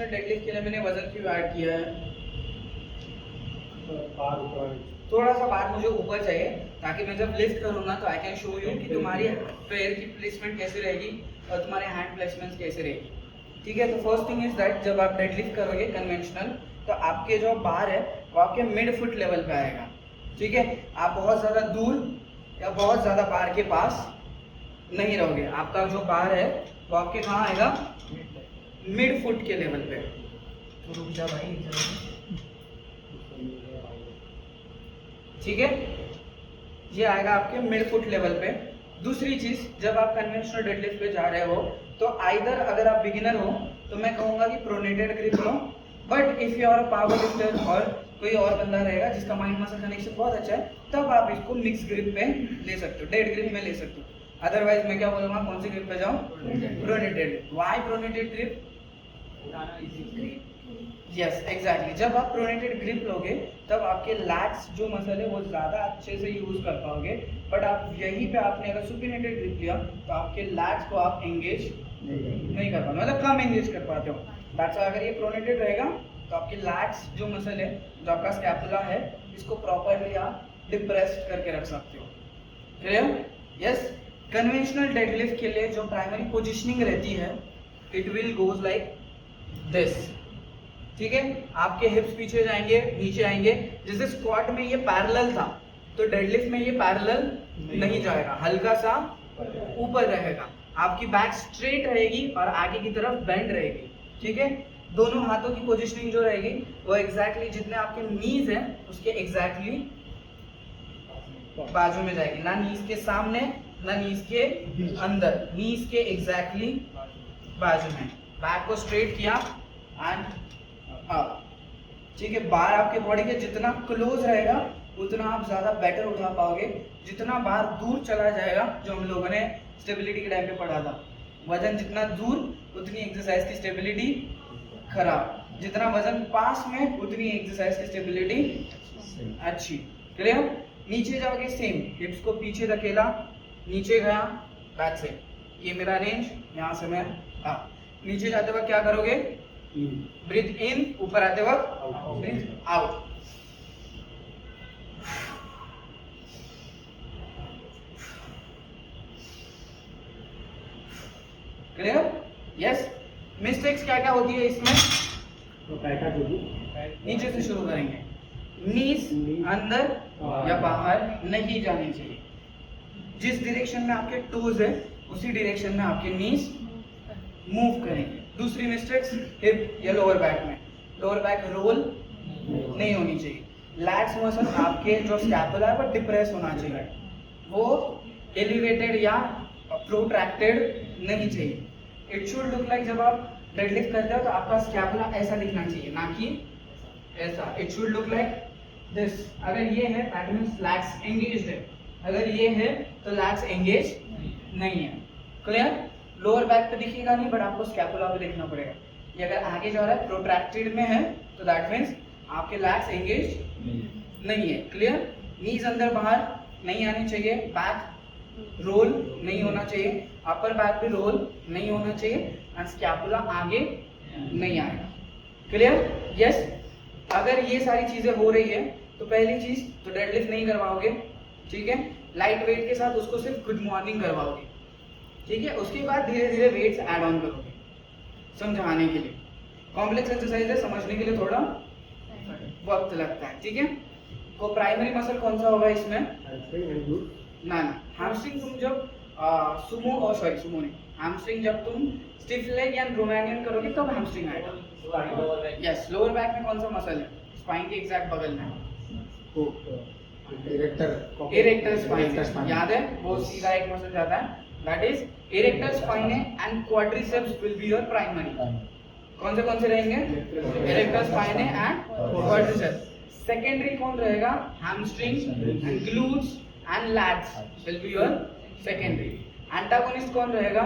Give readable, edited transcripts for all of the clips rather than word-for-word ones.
Conventional deadlift के लिए मैंने वजन क्यों ऐड किया है? थोड़ा सा बार मुझे ऊपर चाहिए ताकि मैं जब लिफ्ट करूंगा तो आई कैन शो यू कि तुम्हारी पैर की प्लेसमेंट कैसे रहेगी और तुम्हारे हैंड प्लेसमेंट कैसे रहेगी। ठीक है, तो फर्स्ट थिंग इज दैट जब आप डेडलिफ्ट करोगे कन्वेंशनल तो आपके जो बार है वो आपके मिड फुट लेवल पे आएगा। ठीक है, आप बहुत ज़्यादा दूर या बहुत ज़्यादा बार के पास नहीं रहोगे। आपका जो बार है वो आपके कहाँ आएगा? मिड फुट के लेवल पे। तो रुक जा भाई, ठीक है, ये आएगा आपके मिड फुट लेवल पे। दूसरी चीज, जब आप कन्वेंशनल डेडलिफ्ट पे जा रहे हो तो आइदर अगर आप बिगिनर हो तो मैं कहूंगा कि प्रोनेटेड ग्रिप लो, but if you are a power lifter और कोई और बंदा रहेगा जिसका माइंड मसल कनेक्शन बहुत अच्छा है तब आप इसको मिक्स ग्रिप पे ले सकते हो, डेड ग्रिप में ले सकते हो। अदरवाइज मैं क्या बोलूंगा, कौन सी ग्रिप पे जाओ? Pronated. Why pronated grip? Yes exactly, जब आप प्रोनेटेड ग्रिप लोगे तब आपके लैट्स जो मसल है वो ज़्यादा अच्छे से यूज़ कर पाओगे। बट आप यहीं पे आपने अगर सुपिनेटेड ग्रिप लिया तो आपके लैट्स को आप एंगेज नहीं कर पाते, मतलब कम एंगेज कर पाते हो। दैट्स व्हाई अगर ये प्रोनेटेड रहेगा तो आपके लैट्स जो मसल है, जो आपका स्कैपुला है, इसको प्रॉपरली आप डिप्रेस्ड करके रख सकते हो। क्लियर? यस। कन्वेंशनल डेडलिफ्ट के लिए जो प्राइमरी पोजिशनिंग रहती है it will goes like this. ठीक है, आपके हिप्स पीछे जाएंगे, नीचे आएंगे। जैसे स्क्वाट में ये पैरेलल था तो डेडलिफ्ट में ये पैरेलल नहीं जाएगा, हल्का सा ऊपर रहेगा। आपकी बैक स्ट्रेट रहेगी और आगे की तरफ बेंड रहेगी। ठीक है, दोनों हाथों की पोजीशनिंग जो रहेगी वो एग्जैक्टली जितने आपके नीज हैं उसके एग्जैक्टली बाजू में जाएगी, ना नीज के सामने ना नीज के अंदर, नीज के एग्जैक्टली बाजू में। बैक को स्ट्रेट किया एंड अप। ठीक है, बार आपके बॉडी के जितना क्लोज रहेगा उतना आप ज्यादा बेटर उठा पाओगे। जितना बार दूर चला जाएगा, जो हम लोगों ने स्टेबिलिटी के टाइम पे पढ़ा था, वजन जितना दूर उतनी एक्सरसाइज की स्टेबिलिटी खराब, जितना वजन पास में उतनी एक्सरसाइज की स्टेबिलिटी अच्छी। क्लियर? नीचे जाओगे सेम, हिप्स को पीछे धकेला, नीचे गया, दैट्स इट। ये मेरा रेंज, यहाँ से मैं नीचे जाते वक्त क्या करोगे? ब्रीथ इन, ऊपर आते वक्त breathe out. Clear? Yes. Mistakes क्या क्या होती है इसमें? नीचे से शुरू करेंगे। नीज अंदर या बाहर नहीं जानी चाहिए। जिस डायरेक्शन में आपके टोज है उसी डायरेक्शन में आपके नीज मूव करेंगे। दूसरी मिस्टेक्स, हिप या लोअर बैक में लोअर बैक रोल नहीं होनी चाहिए। लैट्स मसल आपके जो स्कैपुला है वो डिप्रेस होना चाहिए, वो एलिवेटेड या प्रोट्रैक्टेड नहीं चाहिए। इट शुड लुक लाइक, जब आप डेडलिफ्ट करते हो तो आपका स्कैपुला ऐसा दिखना चाहिए, ना कि ऐसा। It should look like this. अगर ये है दैट मींस लैट्स एंगेज्ड है, अगर ये है तो लैट्स एंगेज नहीं है। क्लियर? लोअर बैक पे दिखेगा नहीं बट आपको स्कैपुला पे देखना पड़ेगा। ये अगर आगे जा रहा है, प्रोट्रैक्टेड में है, तो दैट मींस आपके लैट्स एंगेज नहीं है। क्लियर? नीज अंदर बाहर नहीं आनी चाहिए, बैक रोल नहीं होना चाहिए, अपर बैक भी रोल नहीं होना चाहिए एंड स्कैपुला आगे नहीं आएगा। क्लियर? यस। अगर ये सारी चीजें हो रही है तो पहली चीज तो डेडलिफ्ट नहीं करवाओगे। ठीक है, लाइट वेट के साथ उसको सिर्फ गुड मॉर्निंग करवाओगे। ठीक है, उसके बाद धीरे धीरे वेट्स ऐड ऑन करोगे समझाने के लिए। कॉम्प्लेक्स एक्सरसाइज है, समझने के लिए थोड़ा वक्त लगता है। ठीक है, तो प्राइमरी मसल कौन सा होगा इसमें? ना हैमस्ट्रिंग। तुम जब सुमो और सुमो नहीं, हैमस्ट्रिंग जब तुम स्टिफ लेग या रोमानियन करोगे तब हैमस्ट्रिंग आएगा। यस। लोअर बैक में कौन सा मसल है? स्पाइन के एग्जैक्ट बगल में इरेक्टर स्पाइन, याद है? वो सीधा एक मसल जाता है, that is erector spine and quadriceps will be your primary. कौन से रहेंगे? Erector spine and quadriceps. Secondary कौन रहेगा? Hamstring and glutes and lats will be your secondary. Antagonist कौन रहेगा?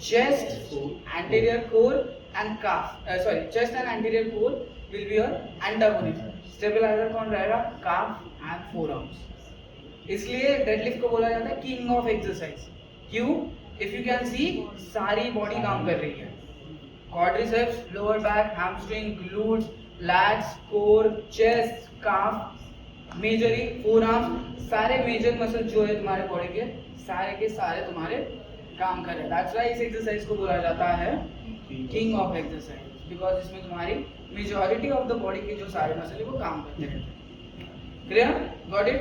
Chest, anterior core and calf, chest and anterior core will be your antagonist. Stabiliser कौन रहेगा? Calf and forearms. इसलिए deadlift को बोला जाता है किंग ऑफ एक्सरसाइज। क्यों? इफ यू कैन सी, सारी बॉडी काम कर रही है। quadriceps, lower back, hamstring, glutes, lats, core, chest, calf, majorly forearms, सारे मेजर मसल जो है तुम्हारे बॉडी के सारे तुम्हारे काम कर रहे हैं. दैट्स व्हाई इस एक्सरसाइज को बोला जाता है किंग ऑफ एक्सरसाइज, बिकॉज इसमें तुम्हारी मेजॉरिटी ऑफ द बॉडी के जो सारे मसल है वो काम करते हैं. क्लियर? Got it?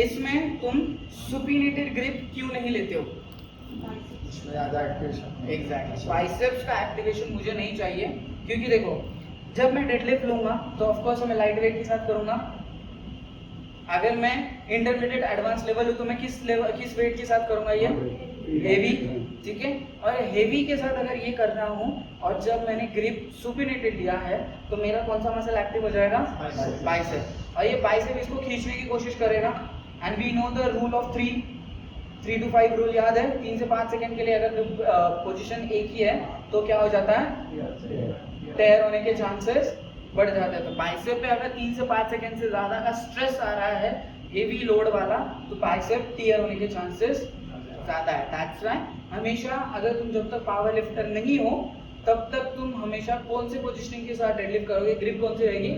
इसमें तुम सुपिनेटेड ग्रिप क्यों नहीं लेते हो? एग्जैक्टली, बाइसेप्स का एक्टिवेशन मुझे नहीं चाहिए, क्योंकि देखो जब मैं डेडलिफ्ट लूंगा तो ऑफ कोर्स मैं लाइट वेट के साथ करूंगा. अगर मैं इंटरमीडिएट एडवांस लेवल हूं तो मैं किस वेट के साथ करूंगा? ये हेवी. ठीक है, और हेवी के साथ अगर ये कर रहा हूं और जब मैंने ग्रिप सुपिनेटेड लिया है तो मेरा कौन सा मसल एक्टिव हो जाएगा? बाइसेप. और ये बाइसेप इसको खींचने की कोशिश करेगा. And we know the rule of 3 to 5 rule याद है. 3 से 5 सेकंड के लिए अगर पोजीशन एक ही है तो क्या हो जाता है? टेयर होने के चांसेस बढ़ जाते हैं. तो बाइसेप पे अगर 3 से 5 सेकंड से ज्यादा का स्ट्रेस आ रहा है हेवी लोड वाला, तो बाइसेप टीयर होने के चांसेस ज्यादा है. दैट्स व्हाई हमेशा अगर तुम जब तक पावर लिफ्टर नहीं हो तब तक तुम हमेशा कौन से पोजीशनिंग के साथ डेडलिफ्ट करोगे? ग्रिप कौन सी रहेगी?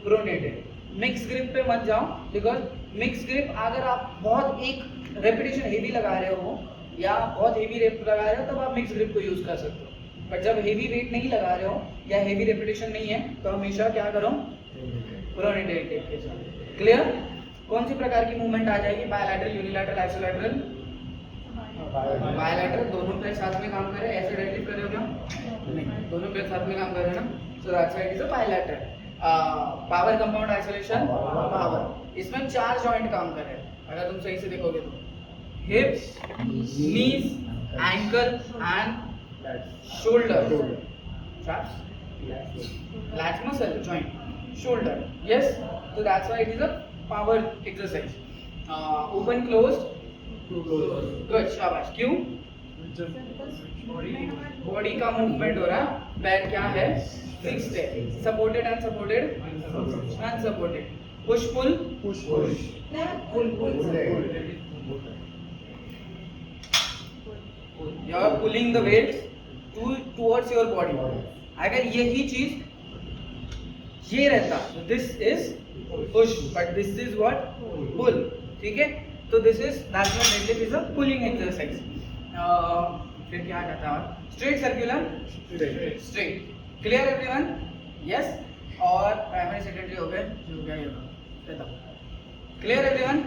प्रोनेटेड. मिक्स ग्रिप पे मत जाओ, बिकॉज मिक्स ग्रिप अगर आप बहुत एक रेपिटेशन हेवी लगा रहे हो या बहुत हेवी रेप लगा रहे हो तब आप मिक्स ग्रिप को यूज कर सकते हो. बट जब हेवी वेट नहीं लगा रहे हो या हेवी रेपिटेशन नहीं है तो हमेशा क्या करो? प्रोनेटेड ग्रिप के साथ. क्लियर? कौन सी प्रकार की मूवमेंट आ जाएगी? Bilateral, unilateral, isolateral? बायलैटरल. दोनों पैर साथ में काम कर रहे हैं. ऐसे डेडलिफ्ट कर रहे हो क्या? नहीं, दोनों पैर साथ में काम कर रहे हैं ना. So that's why it is a bilateral. Power compound isolation, power. इसमें 4 जॉइंट काम कर रहे हैं अगर तुम सही से देखोगे तो. Hips, knees, ankle and shoulder. Lats muscle joint, shoulder. Yes, so that's why it is a power exercise. Open, closed. Good, शाबाश. क्यों? बॉडी का मूवमेंट हो रहा है. पैर क्या है? फिक्स्ड है. Supported, unsupported, unsupported. Push pull, pull. You are pulling the weight towards your body. अगर यही चीज ये रहता, this is push, but this is what? Pull. ठीक है, तो this is that's why deadlift is a pulling exercise. फिर क्या कहता है? Straight, circular, straight. Clear everyone? Yes. और प्राइमरी सेकेंडरी हो गए, जो क्या ये होगा? Clear everyone?